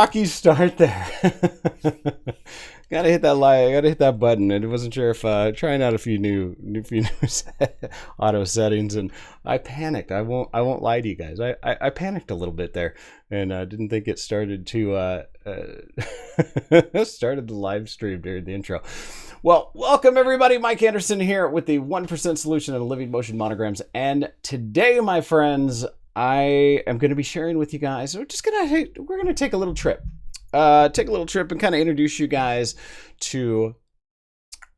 rocky start there. Gotta hit that like, gotta hit that button. And I wasn't sure if trying out a few new auto settings, and I panicked. I won't lie to you guys. I panicked a little bit there, and didn't think it started to started the live stream during the intro. Well, welcome everybody. Mike Anderson here with the 1% Solution and Living Motion Monograms, and today, my friends, I am going to be sharing with you guys. We're gonna take a little trip. And kind of introduce you guys to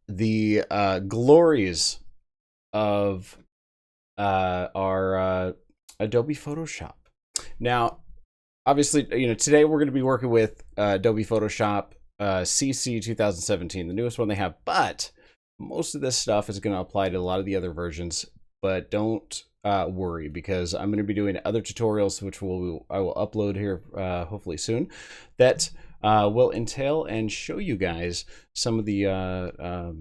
the glories of our Adobe Photoshop. Now, obviously, today we're going to be working with Adobe Photoshop CC2017, the newest one they have, but most of this stuff is going to apply to a lot of the other versions. But don't worry, because I'm going to be doing other tutorials, which I will upload here hopefully soon, that will entail and show you guys some of the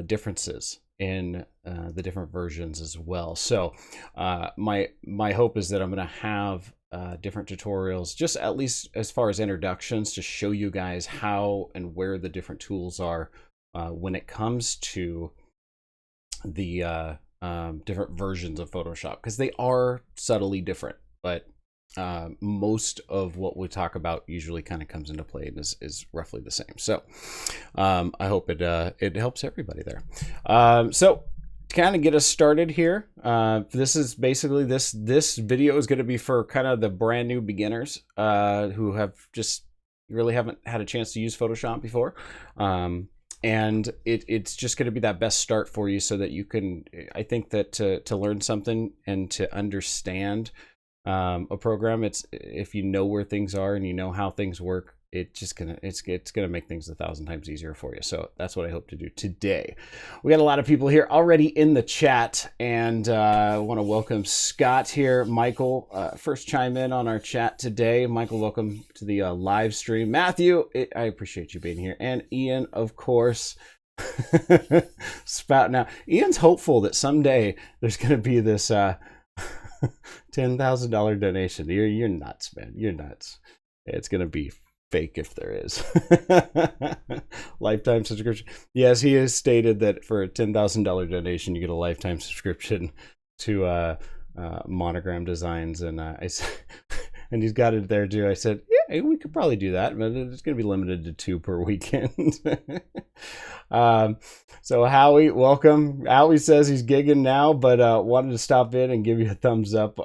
differences in the different versions as well. So my hope is that I'm going to have different tutorials, just at least as far as introductions, to show you guys how and where the different tools are when it comes to the different versions of Photoshop, because they are subtly different, but most of what we talk about usually kind of comes into play and is roughly the same. So I hope it helps everybody there. So to kind of get us started here, this is basically this video is going to be for kind of the brand new beginners who have just really haven't had a chance to use Photoshop before. And it's just going to be that best start for you, so that you can, I think that to learn something and to understand a program, if you know where things are and you know how things work, it's gonna make things 1,000 times easier for you. So that's what I hope to do today. We got a lot of people here already in the chat, and I want to welcome Scott here. Michael, first chime in on our chat today. Michael, welcome to the live stream. Matthew, I appreciate you being here, and Ian, of course. Spout now. Ian's hopeful that someday there's going to be this $10,000 donation. You're nuts, man. You're nuts. It's going to be fake if there is. Lifetime subscription. Yes, he has stated that for a $10,000 donation, you get a lifetime subscription to Monogram Designs, and and he's got it there too. I said, yeah, we could probably do that, but it's going to be limited to 2 per weekend. So Howie, welcome. Howie says he's gigging now, but wanted to stop in and give you a thumbs up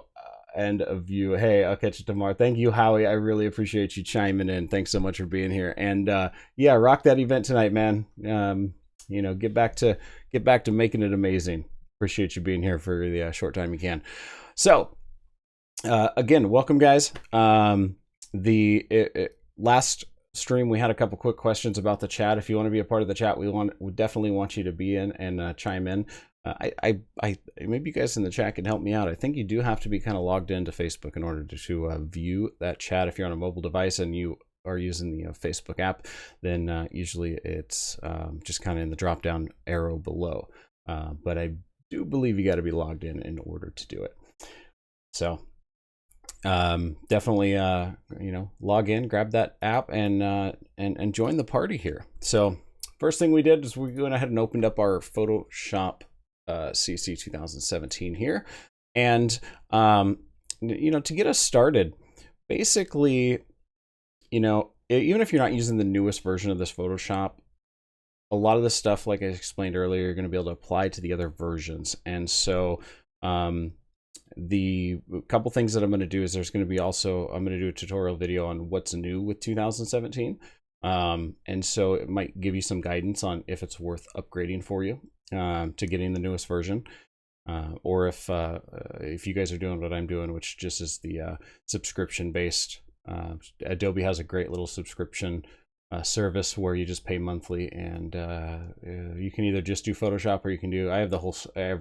and a view. Hey, I'll catch you tomorrow. Thank you, Howie. I really appreciate you chiming in. Thanks so much for being here. And yeah, rock that event tonight, man. Get back to making it amazing. Appreciate you being here for the short time you can. So again, welcome, guys. Last stream we had a couple quick questions about the chat. If you want to be a part of the chat, we definitely want you to be in and chime in. I maybe you guys in the chat can help me out. I think you do have to be kind of logged into Facebook in order to view that chat. If you're on a mobile device and you are using the Facebook app, then usually it's just kind of in the drop down arrow below. But I do believe you got to be logged in order to do it. So definitely log in, grab that app, and join the party here. So first thing we did is we went ahead and opened up our Photoshop CC2017 here, and to get us started, basically, even if you're not using the newest version of this Photoshop, a lot of the stuff, like I explained earlier, you're going to be able to apply to the other versions. And so the couple things that I'm going to do is I'm going to do a tutorial video on what's new with 2017. And so it might give you some guidance on if it's worth upgrading for you to getting the newest version, or if you guys are doing what I'm doing, which just is the subscription based. Adobe has a great little subscription service where you just pay monthly, and you can either just do Photoshop, or you can do, I have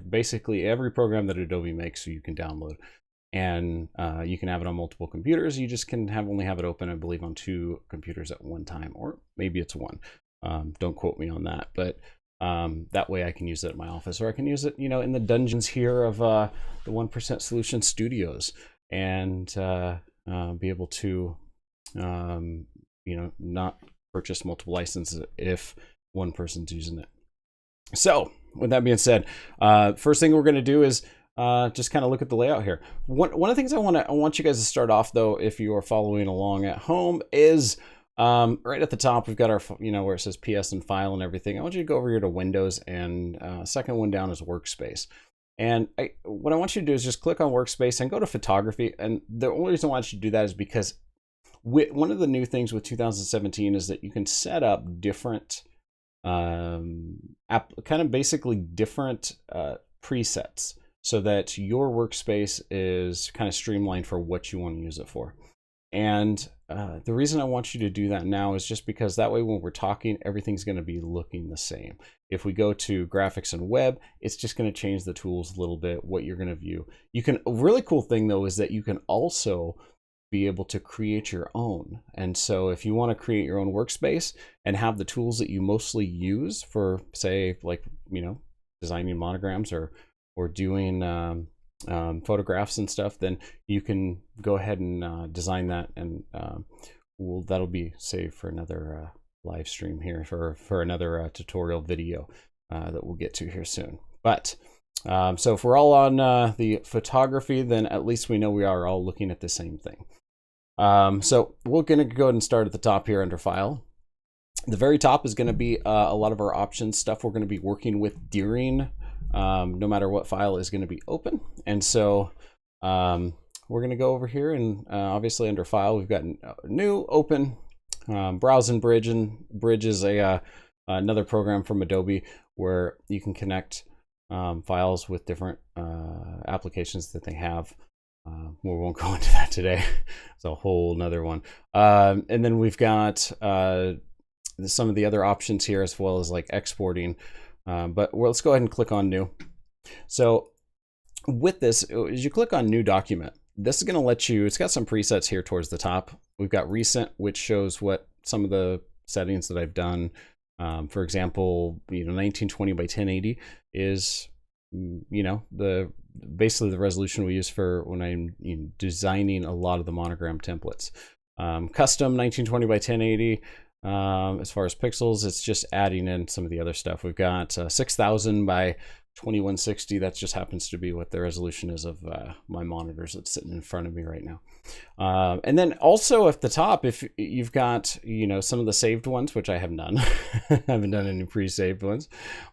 basically every program that Adobe makes, so you can download, and you can have it on multiple computers. You just can only have it open, I believe, on 2 computers at one time, or maybe it's 1. Don't quote me on that, but that way I can use it at my office, or I can use it, in the dungeons here of the 1% Solution Studios, and be able to you know, not purchase multiple licenses if one person's using it. So with that being said, first thing we're going to do is just kind of look at the layout here. One of the things I want you guys to start off though, if you are following along at home, is right at the top we've got our, you know, where it says PS and file and everything. I want you to go over here to Windows, and second one down is Workspace. And what I want you to do is just click on Workspace and go to Photography. And the only reason I want you to do that is because one of the new things with 2017 is that you can set up different, kind of basically different presets, so that your workspace is kind of streamlined for what you want to use it for. And the reason I want you to do that now is just because that way when we're talking, everything's going to be looking the same. If we go to graphics and web, it's just going to change the tools a little bit, what you're going to view. You can, a really cool thing though is that you can also be able to create your own. And so if you want to create your own workspace and have the tools that you mostly use for, say, like, you know, designing monograms or doing photographs and stuff, then you can go ahead and design that, and that'll be saved for another live stream here, for another tutorial video that we'll get to here soon. But so if we're all on the photography, then at least we know we are all looking at the same thing. So we're going to go ahead and start at the top here under File. The very top is going to be a lot of our options, stuff we're going to be working with during no matter what file is going to be open. And so we're going to go over here, and obviously under File we've got New, Open, Browse and Bridge. And Bridge is another program from Adobe where you can connect files with different applications that they have. We won't go into that today. It's a whole nother one. And then we've got some of the other options here, as well as like exporting. But let's go ahead and click on New. So with this, as you click on New Document, this is going to let you, it's got some presets here towards the top. We've got Recent, which shows what some of the settings that I've done. For example, 1920 by 1080 is, basically the resolution we use for when I'm designing a lot of the monogram templates. Custom 1920 by 1080. As far as pixels, it's just adding in some of the other stuff. We've got 6000 by 2160. That just happens to be what the resolution is of my monitors that's sitting in front of me right now. And then also at the top, if you've got some of the saved ones, which I have none, I haven't done any pre-saved ones,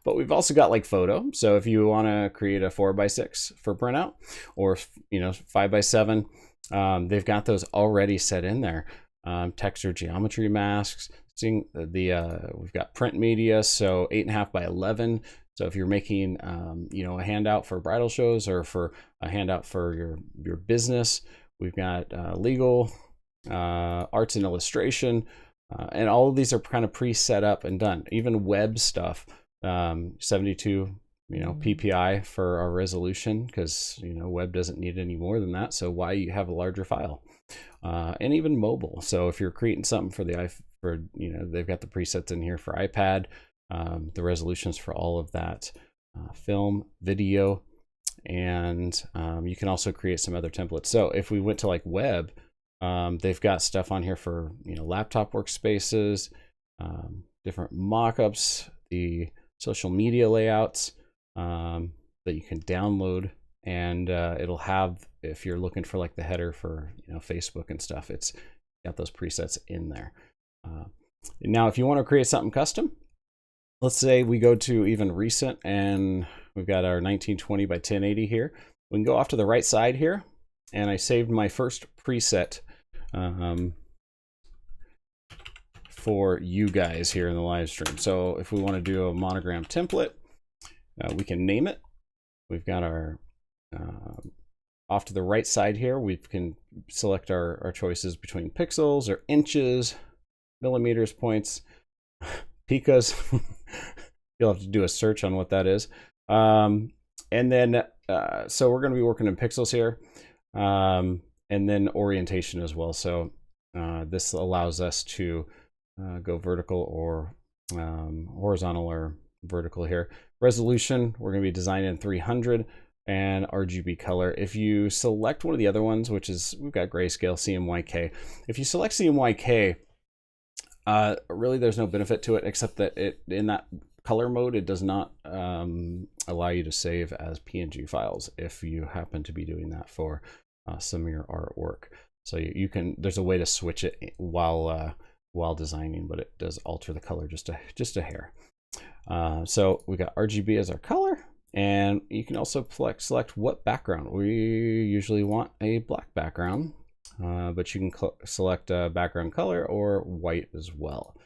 but we've also got like photo. So if you want to create a 4x6 for printout, or 5x7, they've got those already set in there. Text or geometry masks. We've got print media, so 8.5 by 11. So if you're making a handout for bridal shows or for a handout for your business, we've got legal, arts and illustration, and all of these are kind of pre-set up and done. Even web stuff, 72 PPI for our resolution, because web doesn't need any more than that. So why you have a larger file? And even mobile. So if you're creating something for they've got the presets in here for iPad, the resolutions for all of that, film, video, and you can also create some other templates. So if we went to like web, they've got stuff on here for laptop workspaces, different mockups, the social media layouts that you can download. And it'll have, if you're looking for like the header for Facebook and stuff, it's got those presets in there. Now if you want to create something custom, let's say we go to even Recent, and we've got our 1920 by 1080 here. We can go off to the right side here, and I saved my first preset for you guys here in the live stream. So if we want to do a monogram template, we can name it. We've got our off to the right side here, we can select our choices between pixels or inches, millimeters, points, picas. You'll have to do a search on what that is. And then, so we're going to be working in pixels here, and then orientation as well. So this allows us to go vertical or horizontal or vertical here. Resolution, we're going to be designing 300. and RGB color. If you select one of the other ones, which is, we've got grayscale, CMYK. If you select CMYK, really there's no benefit to it except that it, in that color mode, it does not allow you to save as PNG files if you happen to be doing that for some of your artwork. So you can, there's a way to switch it while designing, but it does alter the color just a hair. So we got RGB as our color, and you can also select what background. We usually want a black background, but you can select a background color or white as well.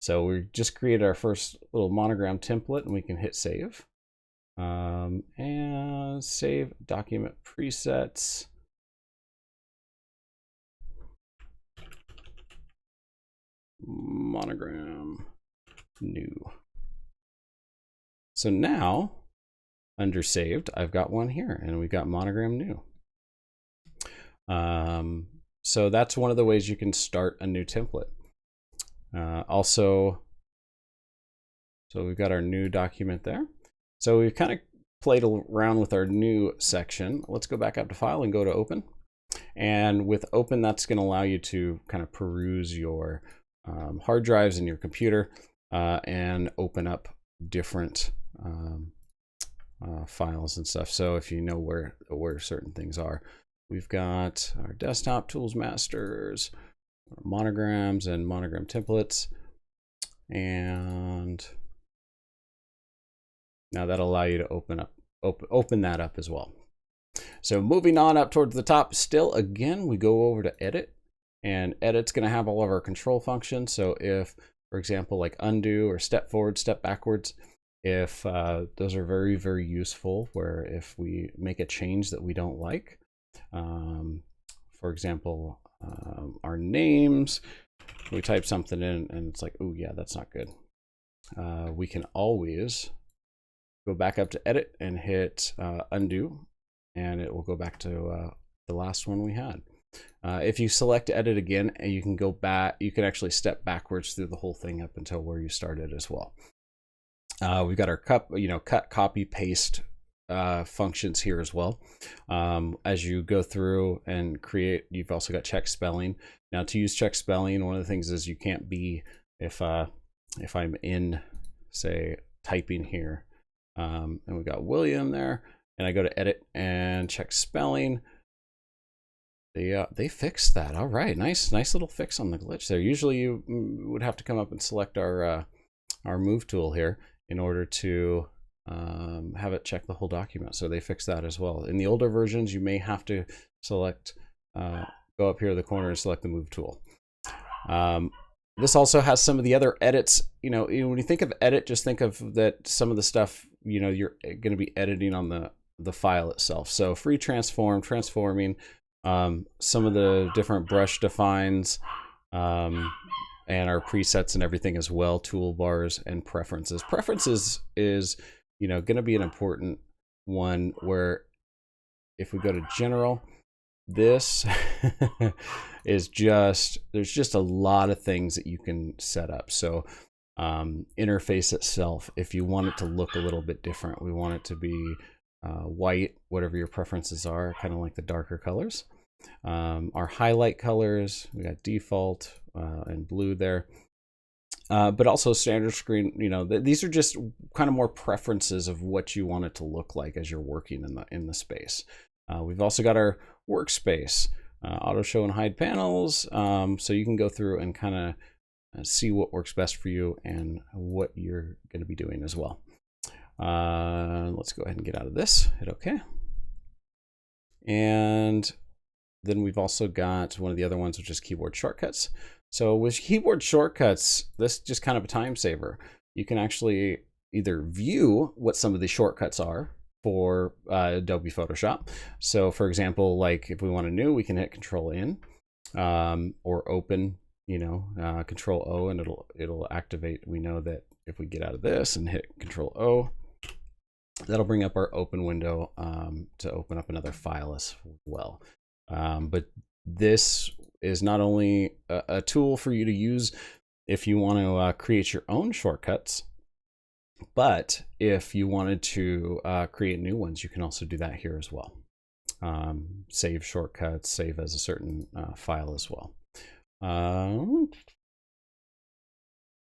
So we just created our first little monogram template, and we can hit save. And save document presets. Monogram new. So now under saved, I've got one here, and we've got monogram new. So that's one of the ways you can start a new template. Also, so we've got our new document there. So we've kind of played around with our new section. Let's go back up to file and go to open. And with open, that's going to allow you to kind of peruse your hard drives in your computer and open up different files and stuff. So if you know where certain things are, we've got our desktop tools masters, monograms and monogram templates, and now that'll allow you to open that up as well. So moving on up towards the top, still again we go over to edit, and edit's going to have all of our control functions. So if, for example, like undo or step forward, step backwards, if those are very, very useful, where if we make a change that we don't like, for example, our names, we type something in and it's like, oh yeah, that's not good. We can always go back up to edit and hit undo, and it will go back to the last one we had. If you select edit again, you can go back, you can actually step backwards through the whole thing up until where you started as well. We've got our cut, copy, paste functions here as well. As you go through and create, you've also got check spelling. Now to use check spelling, one of the things is you can't be, if I'm in, say, typing here, and we've got William there, and I go to edit and check spelling, they fixed that. All right, nice little fix on the glitch there. Usually you would have to come up and select our move tool here in order to have it check the whole document. So they fixed that as well. In the older versions, you may have to select, go up here to the corner and select the move tool. This also has some of the other edits. When you think of edit, just think of that some of the stuff, you're going to be editing on the file itself. So free transform, transforming, some of the different brush defines, and our presets and everything as well, toolbars and preferences. Preferences is, going to be an important one, where if we go to general, this is there's just a lot of things that you can set up. So interface itself, if you want it to look a little bit different, we want it to be white, whatever your preferences are, kind of like the darker colors. Our highlight colors, we got default and blue there, but also standard screen. These are just kind of more preferences of what you want it to look like as you're working in the space. We've also got our workspace, auto show and hide panels, so you can go through and kind of see what works best for you and what you're going to be doing as well. Let's go ahead and get out of this, hit OK. And then we've also got one of the other ones, which is keyboard shortcuts. So with keyboard shortcuts, this is just kind of a time saver. You can actually either view what some of the shortcuts are for Adobe Photoshop. So for example, like if we want a new, we can hit Control N, or open, Control O, and it'll activate. We know that if we get out of this and hit Control O, that'll bring up our open window to open up another file as well. But this is not only a tool for you to use if you want to create your own shortcuts, But if you wanted to create new ones, you can also do that here as well. Save shortcuts, save as a certain file as well.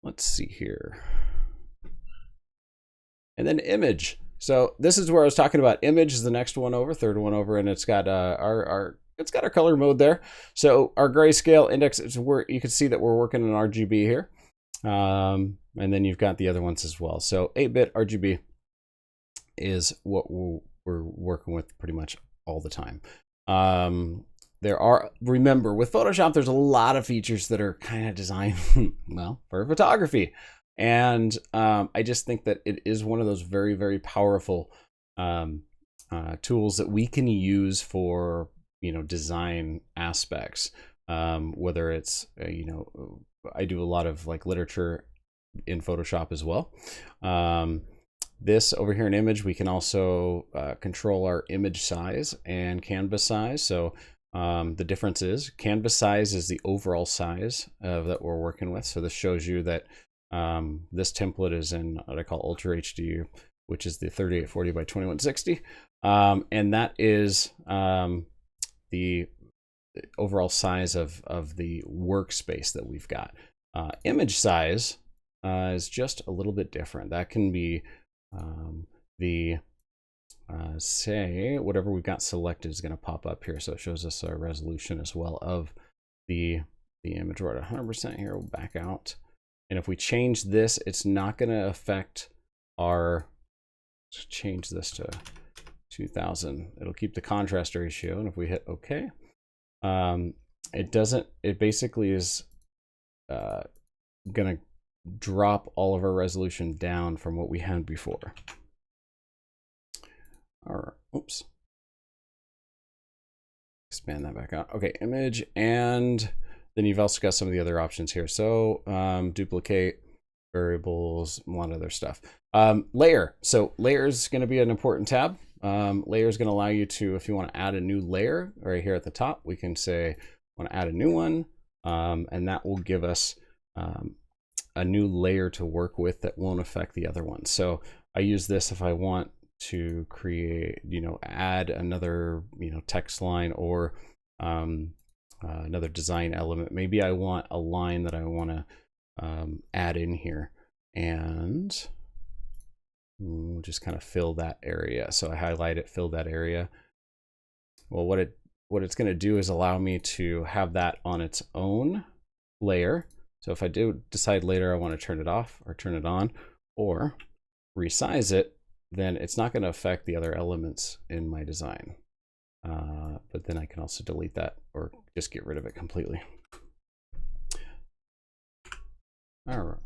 Let's see here. And then image. So this is where I was talking about. Image is the next one over, third one over, and it's got our color mode there. So our grayscale index is where you can see that we're working in RGB here. And then you've got the other ones as well. So 8-bit RGB is what we're working with pretty much all the time. Remember, with Photoshop, there's a lot of features that are kind of designed, well, for photography. And I just think that it is one of those very, very powerful tools that we can use for, design aspects. Whether it's, I do a lot of like literature in Photoshop as well. This over here in image, we can also control our image size and canvas size. So the difference is canvas size is the overall size that we're working with. So this shows you that this template is in what I call Ultra HD, which is the 3840 by 2160. And that is the overall size of the workspace that we've got. Image size is just a little bit different. That can be say whatever we've got selected is going to pop up here. So it shows us our resolution as well of the image. We're at 100% here. We'll back out. And if we change this, it's not going to affect our, let's change this to 2000. It'll keep the contrast ratio. And if we hit OK, it basically is going to drop all of our resolution down from what we had before. All right, oops. Expand that back out. Okay, image, and then you've also got some of the other options here. So duplicate, variables, a lot of other stuff. Layer. So layer is going to be an important tab. Layer is going to allow you to, if you want to add a new layer right here at the top, we can say, want to add a new one, and that will give us a new layer to work with that won't affect the other ones. So I use this if I want to create, add another, text line or another design element. Maybe I want a line that I want to add in here, and we'll just kind of fill that area. So I highlight it, fill that area. Well, what it's going to do is allow me to have that on its own layer. So if I do decide later I want to turn it off or turn it on or resize it, then it's not going to affect the other elements in my design. But then I can also delete that or just get rid of it completely. All right.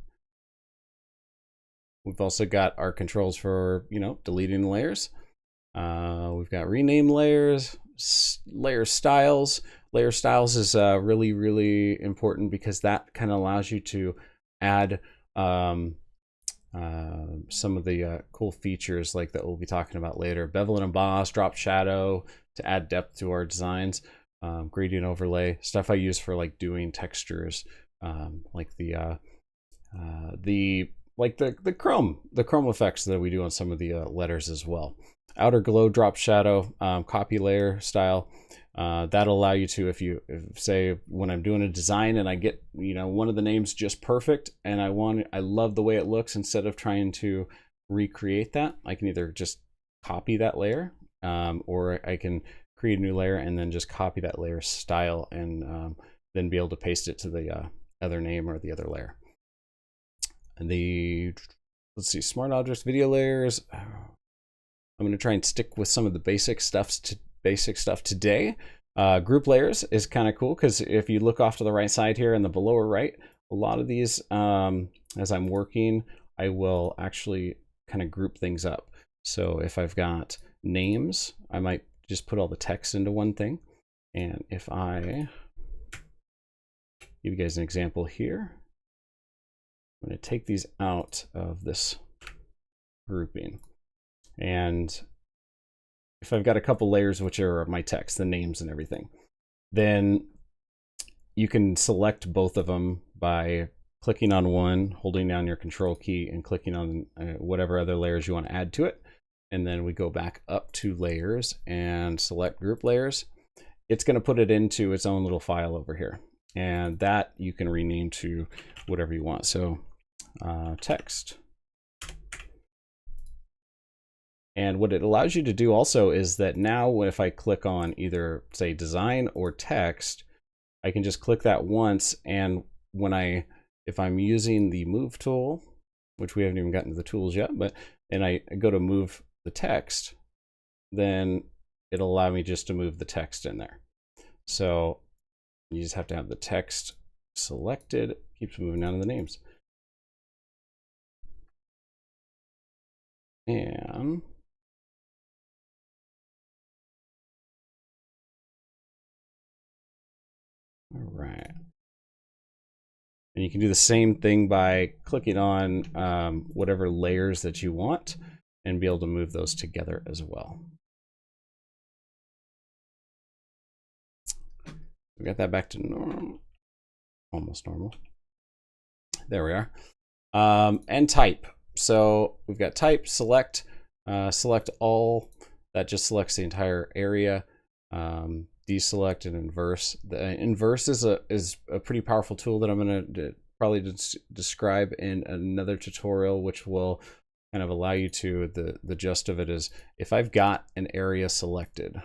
We've also got our controls for, deleting layers. We've got rename layers, layer styles. Layer styles is really, really important because that kind of allows you to add some of the cool features like that we'll be talking about later. Bevel and emboss, drop shadow to add depth to our designs, gradient overlay, stuff I use for like doing textures, like the chrome effects that we do on some of the letters as well. Outer glow, drop shadow, copy layer style. That'll allow you to, if say when I'm doing a design and I get, one of the names just perfect and I love the way it looks, instead of trying to recreate that, I can either just copy that layer, or I can create a new layer and then just copy that layer style and then be able to paste it to the other name or the other layer. And let's see, smart objects, video layers. I'm going to try and stick with some of the basic stuff today. Group layers is kind of cool because if you look off to the right side here in the below or right, a lot of these, as I'm working, I will actually kind of group things up. So if I've got names, I might just put all the text into one thing. And if I give you guys an example here, I'm going to take these out of this grouping. And if I've got a couple layers, which are my text, the names and everything, then you can select both of them by clicking on one, holding down your control key and clicking on whatever other layers you want to add to it. And then we go back up to layers and select group layers. It's going to put it into its own little file over here. And that you can rename to whatever you want. So text. And what it allows you to do also is that now if I click on either say design or text, I can just click that once, and if I'm using the move tool, which we haven't even gotten to the tools yet, and I go to move the text, then it'll allow me just to move the text in there. So you just have to have the text selected. Keeps moving down to the names. And all right. And you can do the same thing by clicking on whatever layers that you want and be able to move those together as well. We got that back to normal, almost normal. There we are. And type. So we've got type, select, select all. That just selects the entire area. Deselect and inverse. The inverse is a pretty powerful tool that I'm going to probably describe in another tutorial, which will kind of allow you to, the gist of it is, if I've got an area selected,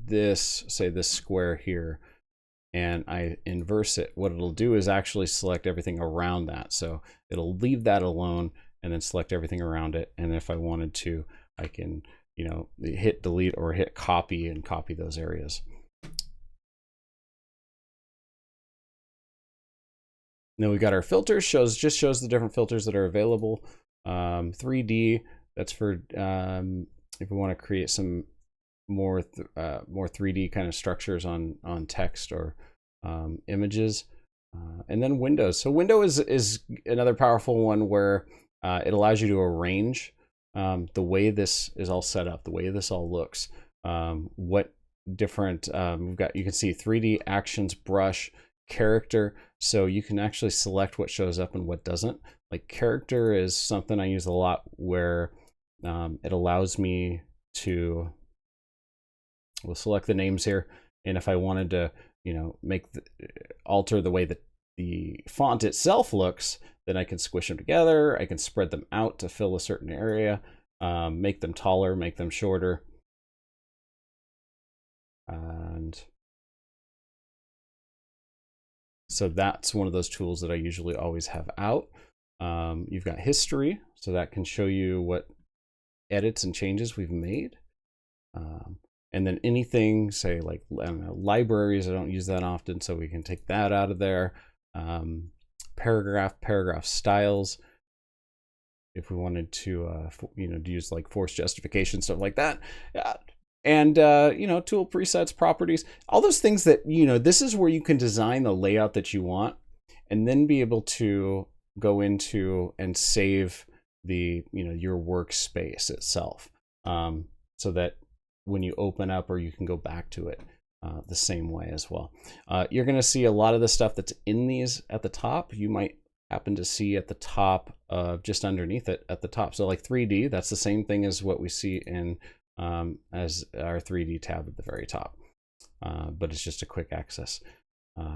this square here, and I inverse it, what it'll do is actually select everything around that. So it'll leave that alone and then select everything around it. And if I wanted to, I can, hit delete or hit copy and copy those areas. Then we got our filters, just shows the different filters that are available. 3D, that's for if we want to create some more 3D kind of structures on text or images. And then windows. So window is another powerful one where it allows you to arrange the way this is all set up, the way this all looks, what different we've got. You can see 3D, actions, brush, character. So you can actually select what shows up and what doesn't. Like character is something I use a lot, where it allows me to, we'll select the names here, and if I wanted to alter the way that the font itself looks, then I can squish them together. I can spread them out to fill a certain area, make them taller, make them shorter. And so that's one of those tools that I usually always have out. You've got history, so that can show you what edits and changes we've made. And then anything, say like, I don't know, libraries, I don't use that often, so we can take that out of there. Paragraph styles, if we wanted to, to use like force justification, stuff like that. And, tool presets, properties, all those things that, this is where you can design the layout that you want and then be able to go into and save the, your workspace itself. So that when you open up, or you can go back to it the same way as well. You're going to see a lot of the stuff that's in these at the top. You might happen to see at the top, just underneath it at the top. So like 3D, that's the same thing as what we see in as our 3D tab at the very top, but it's just a quick access.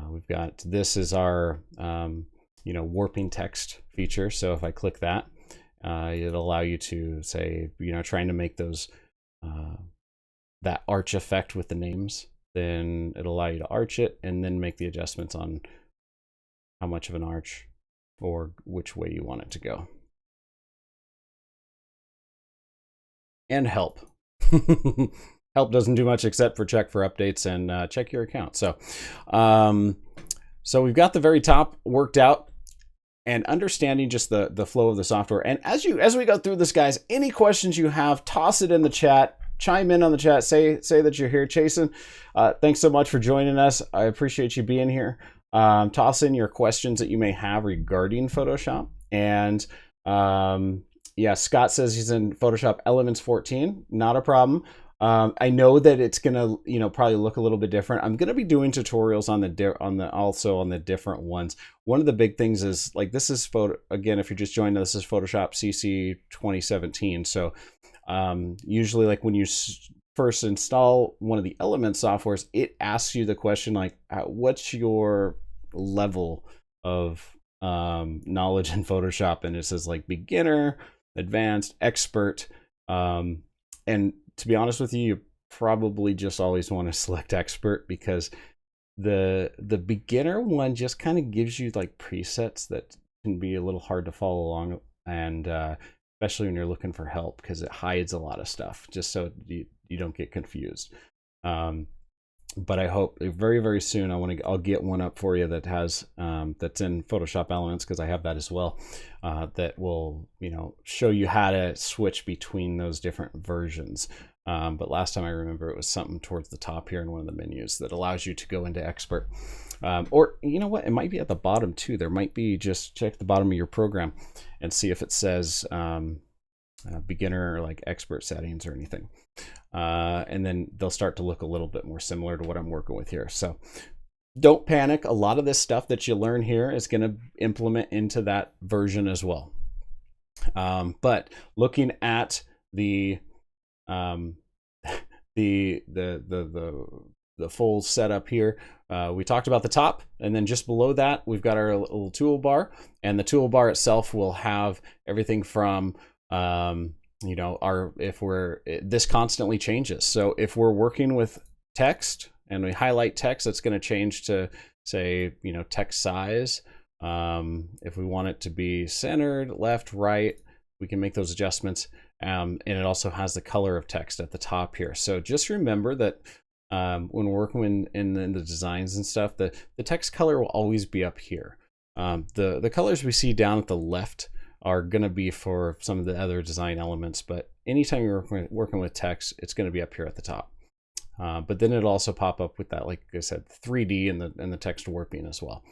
We've got, this is our warping text feature. So if I click that, it'll allow you to say, trying to make those that arch effect with the names, then it'll allow you to arch it and then make the adjustments on how much of an arch or which way you want it to go. And help. Help doesn't do much except for check for updates and check your account. So so we've got the very top worked out, and understanding just the flow of the software. And as we go through this, guys, any questions you have, toss it in the chat. Chime in on the chat. Say that you're here. Chasen, thanks so much for joining us. I appreciate you being here. Toss in your questions that you may have regarding Photoshop. And yeah, Scott says he's in Photoshop Elements 14. Not a problem. I know that it's gonna, probably look a little bit different. I'm gonna be doing tutorials on the different ones. One of the big things is like this is again, if you're just joining, this is Photoshop CC 2017. So usually, like when you first install one of the element softwares, it asks you the question like, what's your level of knowledge in Photoshop? And it says like beginner, advanced, expert, and to be honest with you, you probably just always want to select expert, because the beginner one just kind of gives you like presets that can be a little hard to follow along, and especially when you're looking for help, because it hides a lot of stuff just so you don't get confused. But I hope very, very soon I'll get one up for you that has that's in Photoshop Elements, because I have that as well, that will show you how to switch between those different versions. But last time I remember it was something towards the top here in one of the menus that allows you to go into expert. Or you know what, it might be at the bottom too. There might be, just check the bottom of your program and see if it says beginner or like expert settings or anything. And then they'll start to look a little bit more similar to what I'm working with here. So don't panic. A lot of this stuff that you learn here is going to implement into that version as well. But looking at the full setup here, we talked about the top, and then just below that we've got our little toolbar, and the toolbar itself will have everything from this constantly changes. So if we're working with text and we highlight text, it's going to change to say, text size. If we want it to be centered, left, right, we can make those adjustments. And it also has the color of text at the top here. So just remember that when we're working in the designs and stuff, the text color will always be up here. The colors we see down at the left are going to be for some of the other design elements, but anytime you're working with text, it's going to be up here at the top. But then it'll also pop up with that, like I said, 3D and the text warping as well.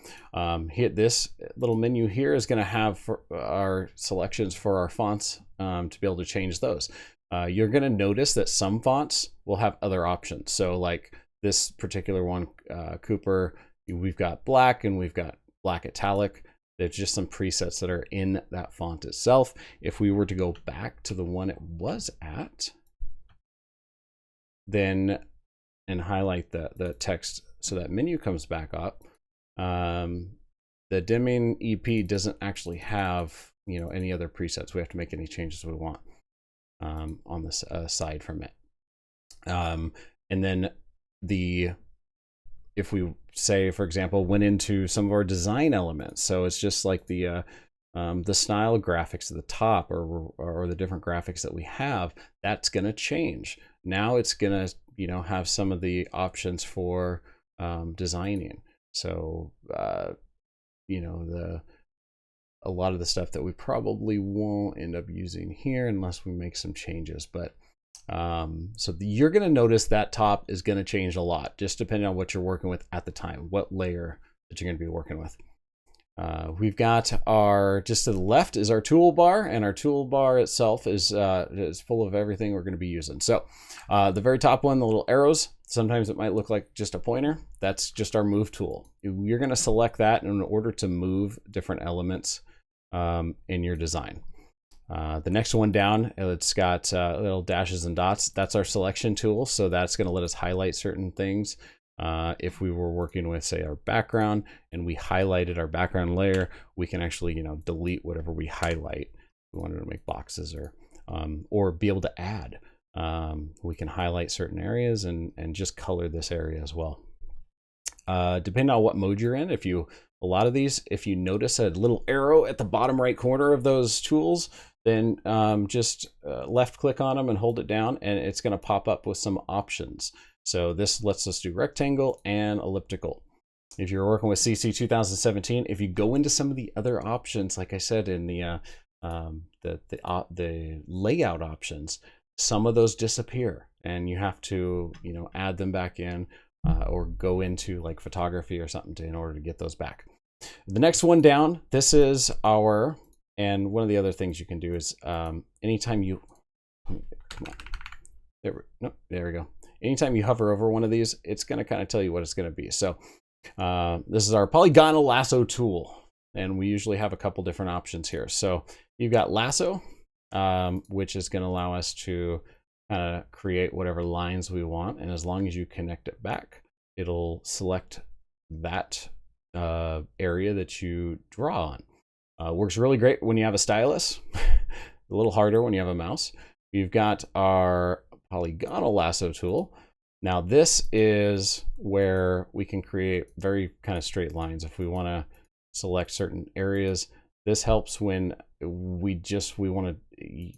This little menu here is going to have our selections for our fonts to be able to change those. You're going to notice that some fonts will have other options. So like this particular one, Cooper, we've got black and we've got black italic. There's just some presets that are in that font itself. If we were to go back to the one it was at, then and highlight the text so that menu comes back up, the dimming EP doesn't actually have any other presets. We have to make any changes we want on this side from it. And then if we say, for example, went into some of our design elements, so it's just like the style graphics at the top or the different graphics that we have, that's going to change. Now it's going to have some of the options for designing. So a lot of the stuff that we probably won't end up using here unless we make some changes. But so you're going to notice that top is going to change a lot, just depending on what you're working with at the time, what layer that you're going to be working with. We've got just to the left is our toolbar, and our toolbar itself is full of everything we're going to be using. So the very top one, the little arrows, sometimes it might look like just a pointer. That's just our move tool. You're going to select that in order to move different elements in your design. The next one down, it's got little dashes and dots. That's our selection tool. So that's going to let us highlight certain things. If we were working with, say, our background and we highlighted our background layer, we can actually, delete whatever we highlight. We wanted to make boxes or be able to add. We can highlight certain areas and just color this area as well. Depending on what mode you're in, a lot of these, if you notice a little arrow at the bottom right corner of those tools, then just left click on them and hold it down, and it's going to pop up with some options. So this lets us do rectangle and elliptical. If you're working with CC 2017, if you go into some of the other options, like I said in the layout options, some of those disappear, and you have to add them back in or go into like photography or something in order to get those back. The next one down, this is and one of the other things you can do is anytime There we go. Anytime you hover over one of these, it's going to kind of tell you what it's going to be. So this is our polygonal lasso tool, and we usually have a couple different options here. So you've got lasso, which is going to allow us to kind of create whatever lines we want, and as long as you connect it back, it'll select that area that you draw on. Works really great when you have a stylus, a little harder when you have a mouse. We've got our polygonal lasso tool. Now this is where we can create very kind of straight lines. If we want to select certain areas, this helps when we want to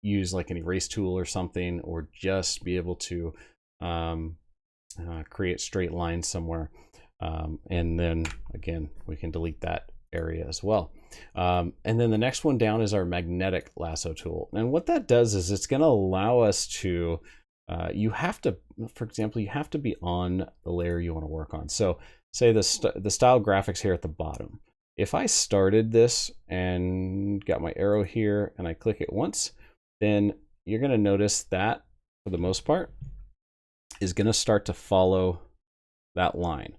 use like an erase tool or something, or just be able to create straight lines somewhere. And then again, we can delete that area as well. And then the next one down is our magnetic lasso tool. And what that does is it's going to allow us to, you have to, for example, you have to be on the layer you want to work on. So say the style graphics here at the bottom. If I started this and got my arrow here and I click it once, then you're going to notice that for the most part is going to start to follow that line.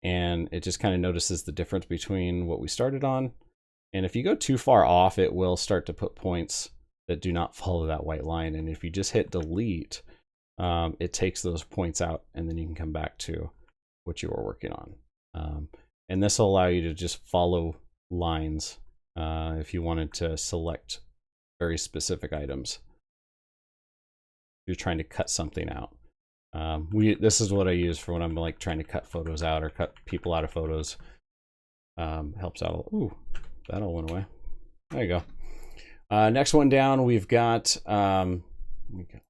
And it just kind of notices the difference between what we started on. And if you go too far off, it will start to put points that do not follow that white line. And if you just hit delete, it takes those points out, and then you can come back to what you were working on. And this will allow you to just follow lines if you wanted to select very specific items. If you're trying to cut something out. This is what I use for when I'm like trying to cut photos out or cut people out of photos. Helps out. Ooh, that all went away. There you go. Next one down, we've got, let me get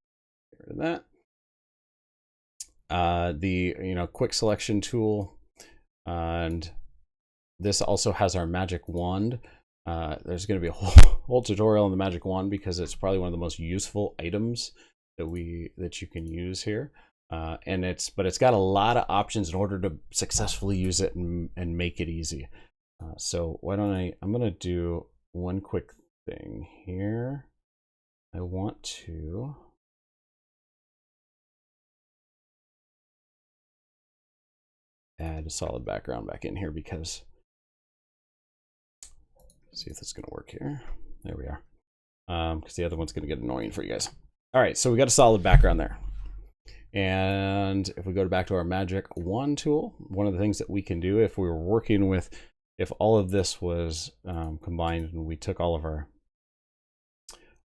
rid of that. The quick selection tool, and this also has our magic wand. There's going to be a whole tutorial on the magic wand because it's probably one of the most useful items that you can use here. But it's got a lot of options in order to successfully use it and make it easy. So why don't I'm going to do one quick thing here. I want to add a solid background back in here because, see if this is going to work here. There we are. Because the other one's going to get annoying for you guys. All right, so we got a solid background there. And if we go back to our magic wand tool, one of the things that we can do if we were working with, if all of this was combined and we took all of our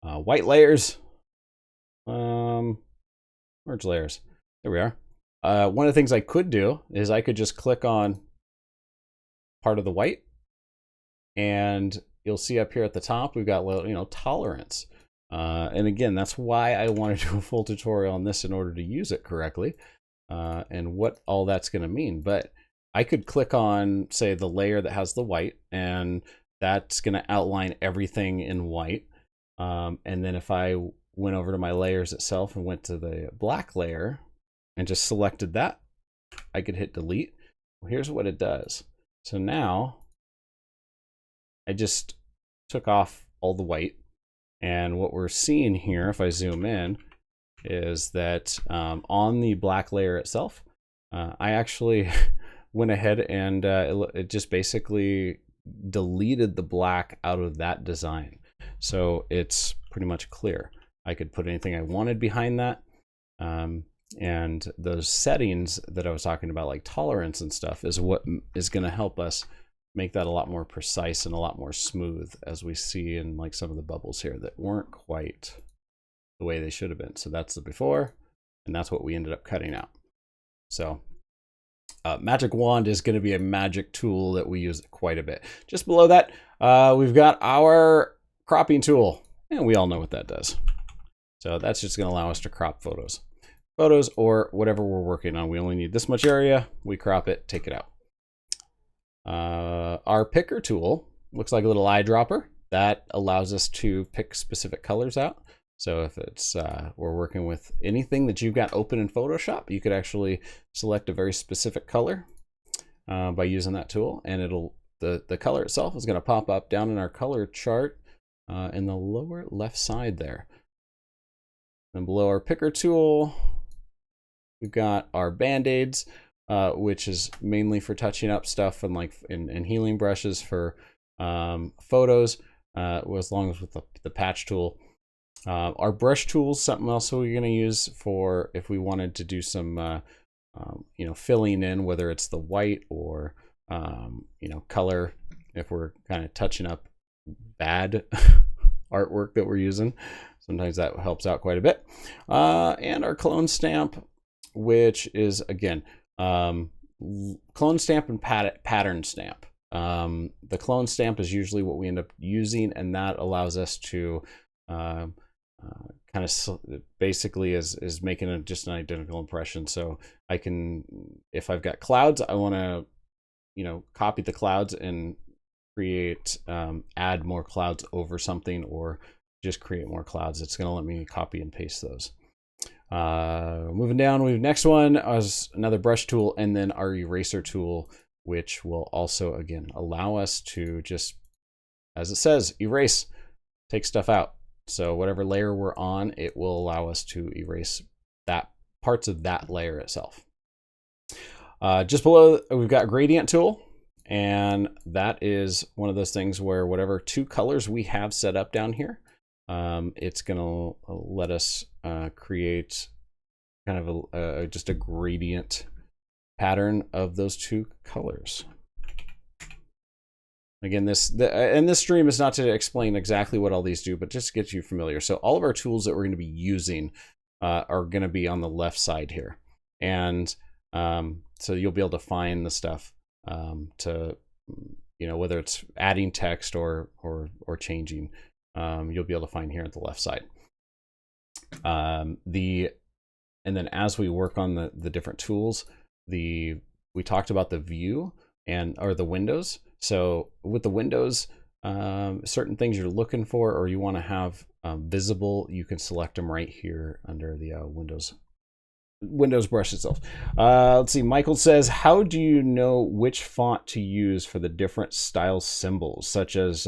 white layers, merge layers, there we are. One of the things I could do is I could just click on part of the white, and you'll see up here at the top, we've got, tolerance. And again, that's why I want to do a full tutorial on this in order to use it correctly, and what all that's going to mean. But I could click on, say, the layer that has the white, and that's going to outline everything in white. And then if I went over to my layers itself and went to the black layer and just selected that, I could hit delete. Well, here's what it does. So now I just took off all the white. And what we're seeing here, if I zoom in, is that on the black layer itself, I actually went ahead and it just basically deleted the black out of that design. So it's pretty much clear. I could put anything I wanted behind that. And those settings that I was talking about, like tolerance and stuff, is what is going to help us make that a lot more precise and a lot more smooth, as we see in like some of the bubbles here that weren't quite the way they should have been. So that's the before, and that's what we ended up cutting out. So magic wand is going to be a magic tool that we use quite a bit. Just below that, we've got our cropping tool, and we all know what that does. So that's just going to allow us to crop photos or whatever we're working on. We only need this much area, we crop it, take it out. Our picker tool looks like a little eyedropper that allows us to pick specific colors out. So if it's we're working with anything that you've got open in Photoshop, you could actually select a very specific color by using that tool, and it'll the color itself is going to pop up down in our color chart in the lower left side there. Then below our picker tool, we've got our Band-Aids, which is mainly for touching up stuff and like and healing brushes for photos, as long as with the patch tool. Our brush tools, something else we're going to use for if we wanted to do some filling in, whether it's the white or color, if we're kind of touching up bad artwork that we're using. Sometimes that helps out quite a bit. And our clone stamp, which is again clone stamp and pattern stamp. The clone stamp is usually what we end up using, and that allows us to kind of basically is making just an identical impression. So I can, if I've got clouds, I want to copy the clouds and create add more clouds over something, or just create more clouds. It's going to let me copy and paste those. Moving down, we have next one is another brush tool, and then our eraser tool, which will also again allow us to just, as it says, erase, take stuff out. So whatever layer we're on, it will allow us to erase that parts of that layer itself. Just below, we've got gradient tool, and that is one of those things where whatever two colors we have set up down here, it's gonna let us create kind of just a gradient pattern of those two colors. Again, this stream is not to explain exactly what all these do, but just to get you familiar. So all of our tools that we're going to be using are going to be on the left side here, and so you'll be able to find the stuff to whether it's adding text or changing, you'll be able to find here at the left side. And then as we work on the different tools, we talked about the view or the windows. So with the windows, certain things you're looking for or you want to have visible, you can select them right here under the Windows brush itself. Let's see, Michael says, how do you know which font to use for the different style symbols, such as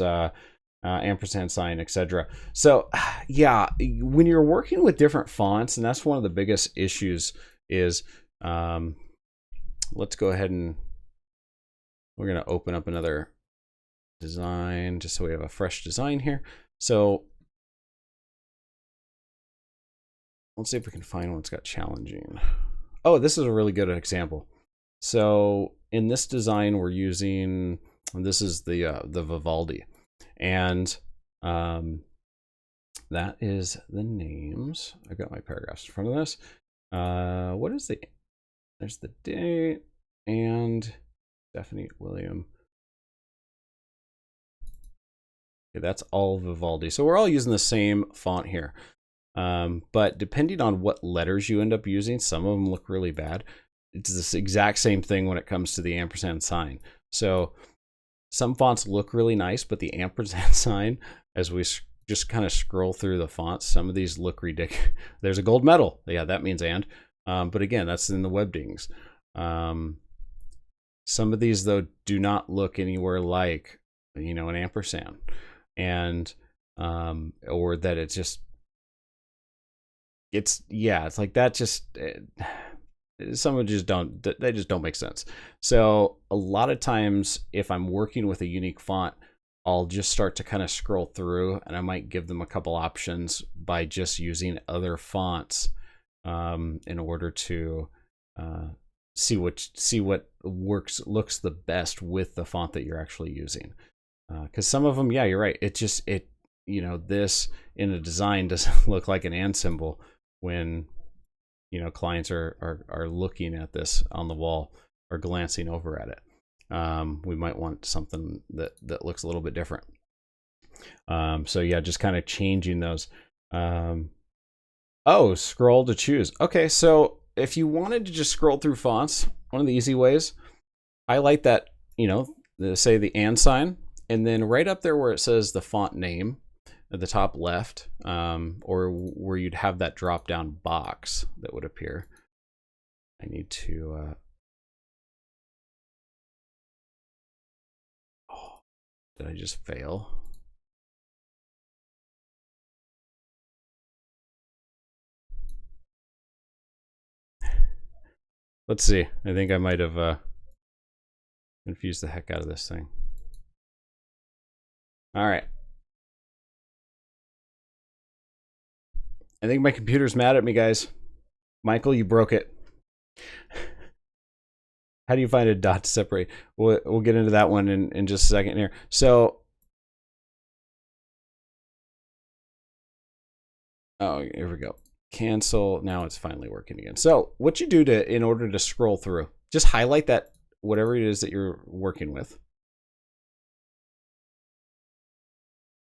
ampersand sign, etc.? So yeah, when you're working with different fonts, and that's one of the biggest issues is, let's go ahead and we're going to open up another design just so we have a fresh design here. So let's see if we can find one that's got challenging. Oh, this is a really good example. So in this design, we're using, this is the Vivaldi, and that is the names. I've got my paragraphs in front of this. What is there's the date and Stephanie William. Okay, that's all Vivaldi. So we're all using the same font here. But depending on what letters you end up using, some of them look really bad. It's this exact same thing when it comes to the ampersand sign. So some fonts look really nice, but the ampersand sign, as we just kind of scroll through the fonts, some of these look ridiculous. There's a gold medal. Yeah, that means and. But again, that's in the Webdings. Some of these, though, do not look anywhere like, an ampersand. And, or that it's just, it's like that just, some of just they just don't make sense. So a lot of times if I'm working with a unique font, I'll just start to kind of scroll through, and I might give them a couple options by just using other fonts in order to see what looks the best with the font that you're actually using. Because some of them, yeah, you're right. This in a design doesn't look like an and symbol when clients are looking at this on the wall or glancing over at it. We might want something that looks a little bit different. So yeah, just kind of changing those. Oh, scroll to choose. Okay, so if you wanted to just scroll through fonts, one of the easy ways, highlight that, say the and sign, and then right up there where it says the font name at the top left, or where you'd have that drop down box that would appear. I need to, oh, did I just fail? Let's see. I think I might have confused the heck out of this thing. All right. I think my computer's mad at me, guys. Michael, you broke it. How do you find a dot to separate? We'll get into that one in just a second here. So, oh, here we go. Cancel. Now it's finally working again. So what you do in order to scroll through, just highlight that whatever it is that you're working with.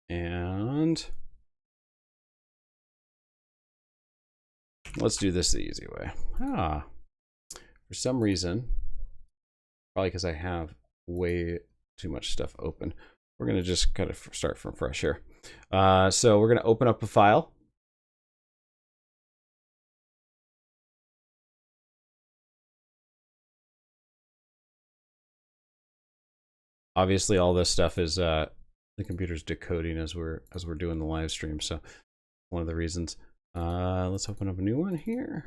And let's do this the easy way. For some reason, probably because I have way too much stuff open, we're going to just kind of start from fresh here. So we're going to open up a file. Obviously, all this stuff is the computer's decoding as we're doing the live stream. So one of the reasons. Let's open up a new one here.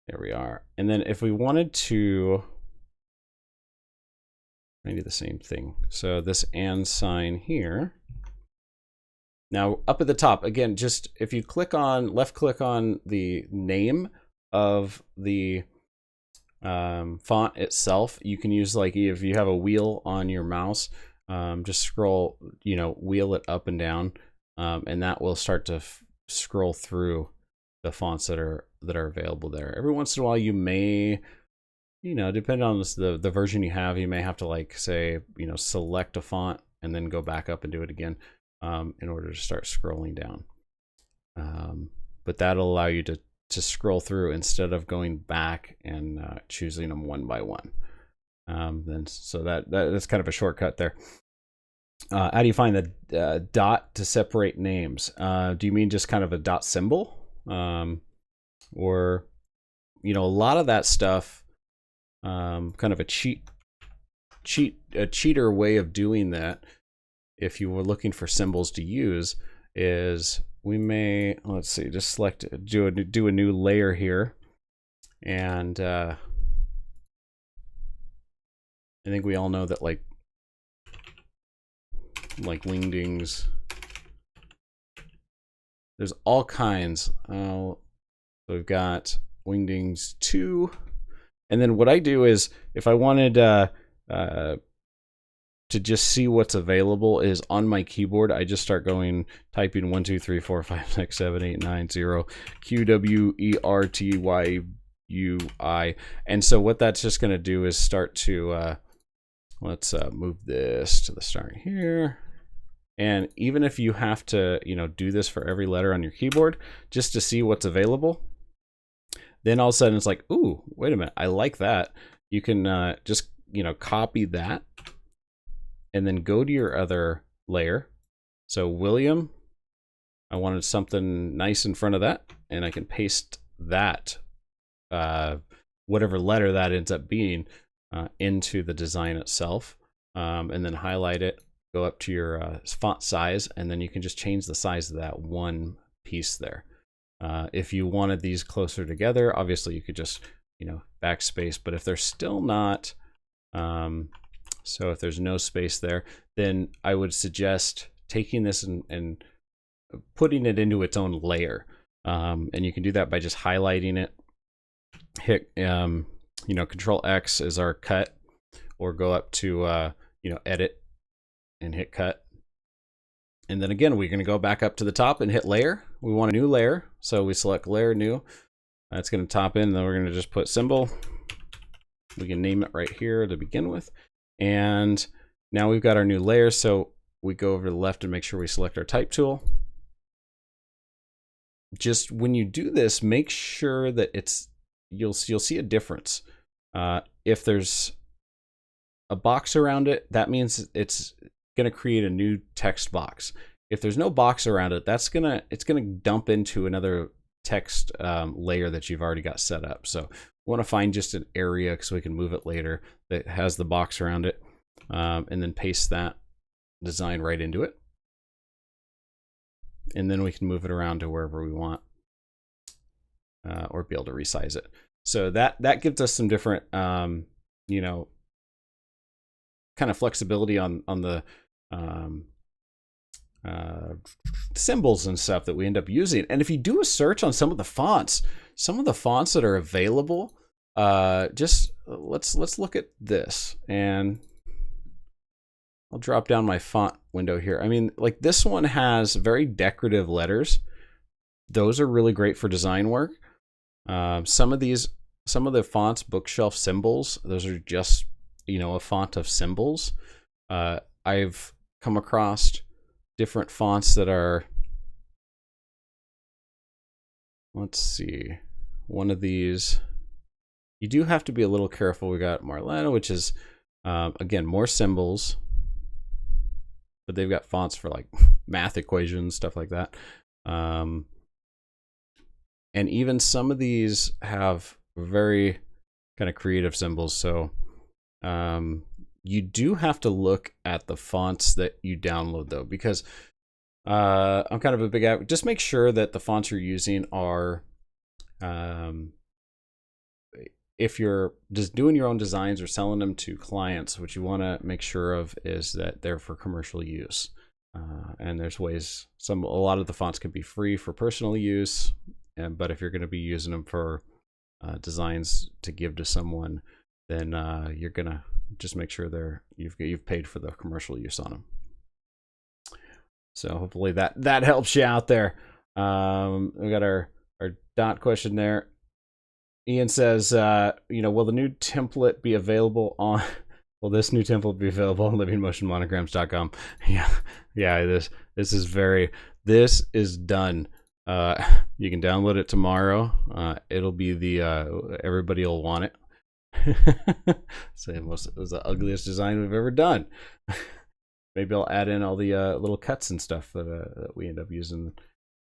There we are. And then if we wanted to, I do the same thing. So this and sign here. Now up at the top, again, just if you click on, left click on the name of the font itself, you can use, like, if you have a wheel on your mouse, just scroll, wheel it up and down, and that will start to scroll through the fonts that are available there. Every once in a while, you may, depending on the version you have, you may have to, like, say, select a font and then go back up and do it again in order to start scrolling down. But that'll allow you to scroll through instead of going back and choosing them one by one. So that's kind of a shortcut there. How do you find the dot to separate names? Do you mean just kind of a dot symbol? Or, a lot of that stuff, kind of a cheater way of doing that, if you were looking for symbols to use, is we may, let's see, just select, do a new layer here. And I think we all know that, like wingdings, there's all kinds. So we've got wingdings 2. And then what I do is, if I wanted to just see what's available, is on my keyboard, I just start typing 1 2 3 4 5 6 7 8 9 0 QWERTYUI. And so what that's just going to do is start to let's move this to the start here. And even if you have to do this for every letter on your keyboard just to see what's available, then all of a sudden it's like, ooh, wait a minute, I like that. You can just copy that and then go to your other layer. So William, I wanted something nice in front of that, and I can paste that, whatever letter that ends up being, into the design itself, and then highlight it, go up to your font size, and then you can just change the size of that one piece there. If you wanted these closer together, obviously you could just backspace, but if they're still not, so if there's no space there, then I would suggest taking this and putting it into its own layer. And you can do that by just highlighting it. Hit, Control X is our cut, or go up to, edit and hit cut. And then again, we're going to go back up to the top and hit layer. We want a new layer. So we select layer new. That's going to top in. Then we're going to just put symbol. We can name it right here to begin with. And now we've got our new layer. So we go over to the left and make sure we select our type tool. Just when you do this, make sure that you'll see a difference. If there's a box around it, that means it's going to create a new text box. If there's no box around it, it's going to dump into another text layer that you've already got set up. So we want to find just an area, because we can move it later, that has the box around it, and then paste that design right into it. And then we can move it around to wherever we want. or be able to resize it. So that gives us some different, you know, kind of flexibility on the symbols and stuff that we end up using. And if you do a search on some of the fonts that are available, just let's look at this, and I'll drop down my font window here. I mean, like this one has very decorative letters. Those are really great for design work. Some of the fonts, bookshelf symbols, those are just, you know, a font of symbols. I've come across different fonts that are, let's see, one of these, you do have to be a little careful. We got Marlena, which is, again, more symbols, but they've got fonts for like math equations, stuff like that. And even some of these have very kind of creative symbols. So you do have to look at the fonts that you download, though, because I'm kind of a big advocate. Just make sure that the fonts you're using are, if you're just doing your own designs or selling them to clients, what you want to make sure of is that they're for commercial use. And there's ways, a lot of the fonts can be free for personal use, but if you're going to be using them for designs to give to someone, then you're gonna just make sure you've paid for the commercial use on them. So hopefully that helps you out there. We got our dot question there. Ian says, you know, will the new template be available on? Will this new template be available on livingmotionmonograms.com? Yeah. This is done. You can download it tomorrow. It'll be everybody will want it. So it was the ugliest design we've ever done. Maybe I'll add in all the little cuts and stuff that we end up using.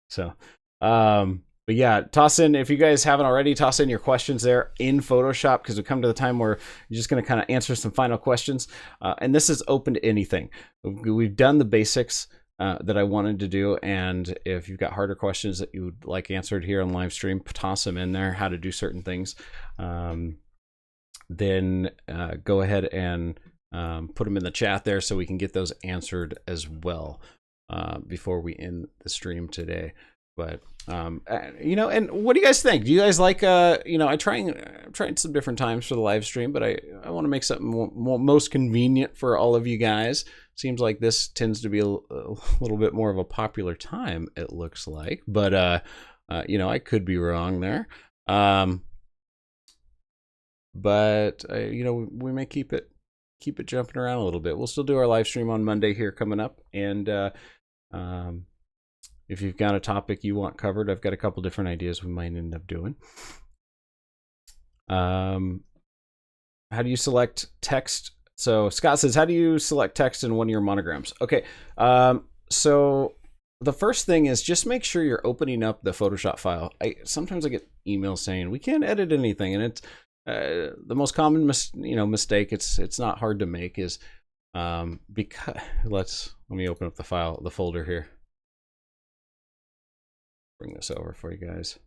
So, but yeah, toss in, if you guys haven't already, toss in your questions there in Photoshop, because we come to the time where you're just going to kind of answer some final questions. And this is open to anything. We've done the basics that I wanted to do, and if you've got harder questions that you would like answered here on live stream, toss them in there, how to do certain things. Then go ahead and put them in the chat there so we can get those answered as well before we end the stream today. But you know, and what do you guys think? Do you guys like you know, I'm trying some different times for the live stream, but I want to make something most convenient for all of you guys. Seems like this tends to be a little bit more of a popular time, it looks like, but you know, I could be wrong there. But you know, we may keep it jumping around a little bit. We'll still do our live stream on Monday here coming up, and if you've got a topic you want covered, I've got a couple different ideas we might end up doing. How do you select text? So Scott says, how do you select text in one of your monograms? Okay, so the first thing is just make sure you're opening up the Photoshop file. Sometimes I get emails saying we can't edit anything, and it's the most common mistake. It's not hard to make, is because let me open up the folder here. Bring this over for you guys.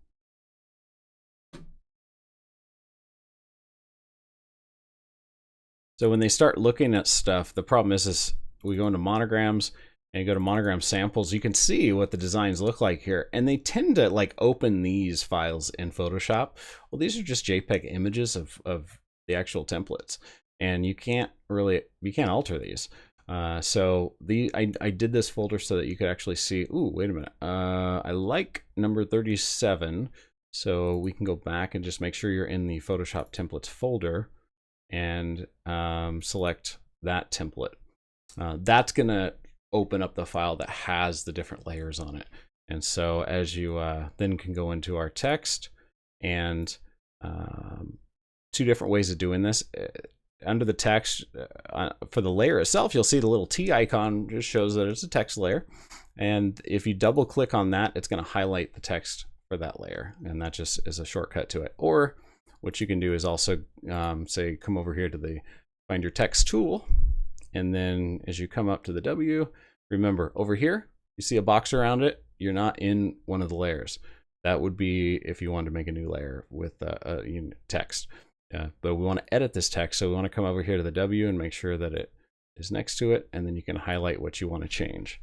So when they start looking at stuff, the problem is we go into monograms and you go to monogram samples, you can see what the designs look like here. And they tend to like open these files in Photoshop. Well, these are just JPEG images of the actual templates. And you can't alter these. So I did this folder so that you could actually see, ooh, wait a minute. I like number 37. So we can go back and just make sure you're in the Photoshop templates folder and select that template. That's gonna open up the file that has the different layers on it. And so as you then can go into our text, and two different ways of doing this. Under the text, for the layer itself, you'll see the little T icon just shows that it's a text layer. And if you double click on that, it's going to highlight the text for that layer. And that just is a shortcut to it. Or what you can do is also say, come over here to find your text tool. And then as you come up to the W, remember over here, you see a box around it. You're not in one of the layers. That would be if you wanted to make a new layer with text. But we want to edit this text, so we want to come over here to the W and make sure that it is next to it, and then you can highlight what you want to change.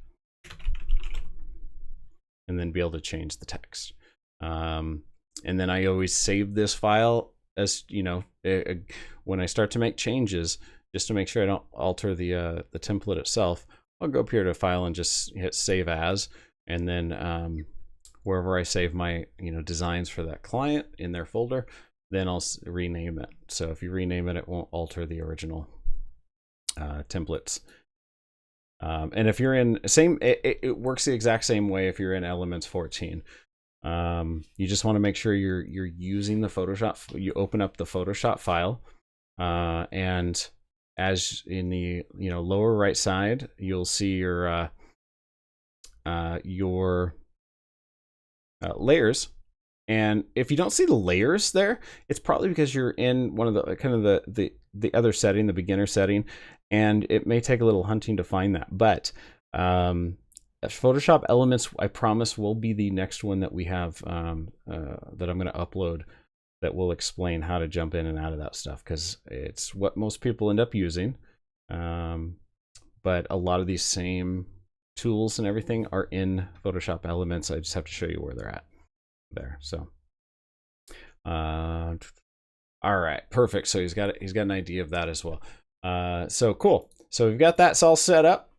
And then be able to change the text. And then I always save this file as, you know, when I start to make changes, just to make sure I don't alter the template itself, I'll go up here to File and just hit Save As, and then wherever I save my, you know, designs for that client in their folder, then I'll rename it. So if you rename it, it won't alter the original templates. And if you're in it works the exact same way if you're in Elements 14. You just want to make sure you're using the Photoshop. You open up the Photoshop file, and as in the, you know, lower right side, you'll see your layers. And if you don't see the layers there, it's probably because you're in one of the kind of the other setting, the beginner setting, and it may take a little hunting to find that. But Photoshop Elements, I promise, will be the next one that we have that I'm going to upload, that will explain how to jump in and out of that stuff, because it's what most people end up using. But a lot of these same tools and everything are in Photoshop Elements. I just have to show you where they're at there. So all right, perfect. So he's got an idea of that as well. So cool. So we've got that all set up.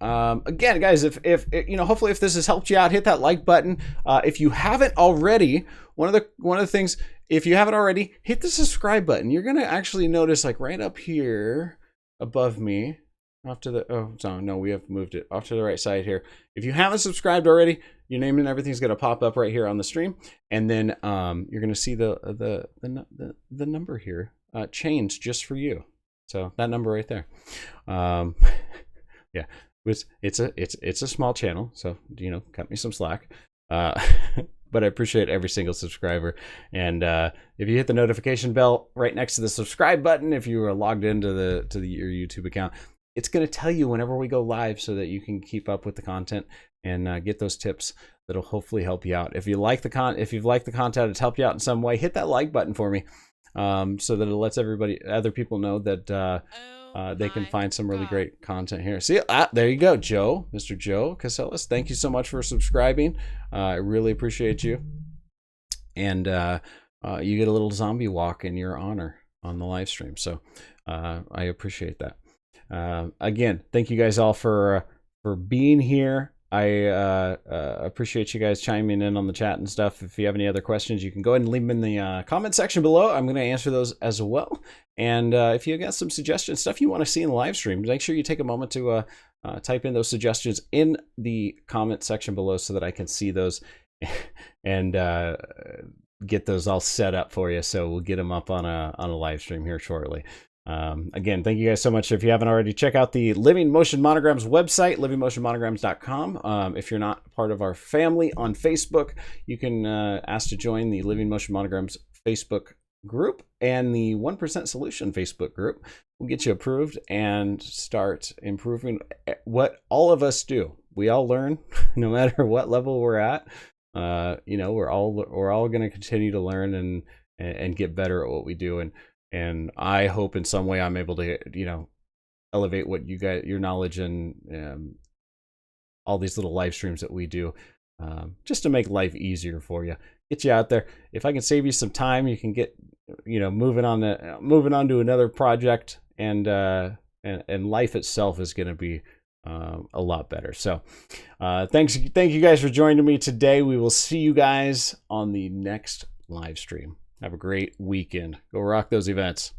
Again, guys, if you know, hopefully if this has helped you out, hit that like button. If you haven't already, one of the things, if you haven't already, hit the subscribe button. You're gonna actually notice, like right up here above me, off to the, oh no, we have moved it off to the right side here. If you haven't subscribed already, your name and everything's gonna pop up right here on the stream, and then you're gonna see the number here change just for you. So that number right there, yeah. It's a small channel, so, you know, cut me some slack. But I appreciate every single subscriber. And if you hit the notification bell right next to the subscribe button, if you are logged into your YouTube account, it's going to tell you whenever we go live, so that you can keep up with the content and get those tips that'll hopefully help you out. If you've liked the content, it's helped you out in some way, hit that like button for me, so that it lets other people know that they can find some really great content here. See, there you go, Joe, Mr. Joe Casellas. Thank you so much for subscribing. I really appreciate you. And you get a little zombie walk in your honor on the live stream. So I appreciate that. Again, thank you guys all for being here. I appreciate you guys chiming in on the chat and stuff. If you have any other questions, you can go ahead and leave them in the comment section below. I'm going to answer those as well. And if you got some suggestions, stuff you want to see in the live stream, make sure you take a moment to type in those suggestions in the comment section below, so that I can see those and get those all set up for you. So we'll get them up on a live stream here shortly. Again, thank you guys so much. If you haven't already, check out the Living Motion Monograms website, livingmotionmonograms.com. If you're not part of our family on Facebook, you can ask to join the Living Motion Monograms Facebook group and the 1% Solution Facebook group. We'll get you approved and start improving what all of us do. We all learn, no matter what level we're at. You know, we're all going to continue to learn and get better at what we do. And I hope in some way I'm able to, you know, elevate what you guys, your knowledge and all these little live streams that we do, just to make life easier for you, get you out there. If I can save you some time, you can get, you know, moving on to another project, and life itself is going to be a lot better. So thank you guys for joining me today. We will see you guys on the next live stream. Have a great weekend. Go rock those events.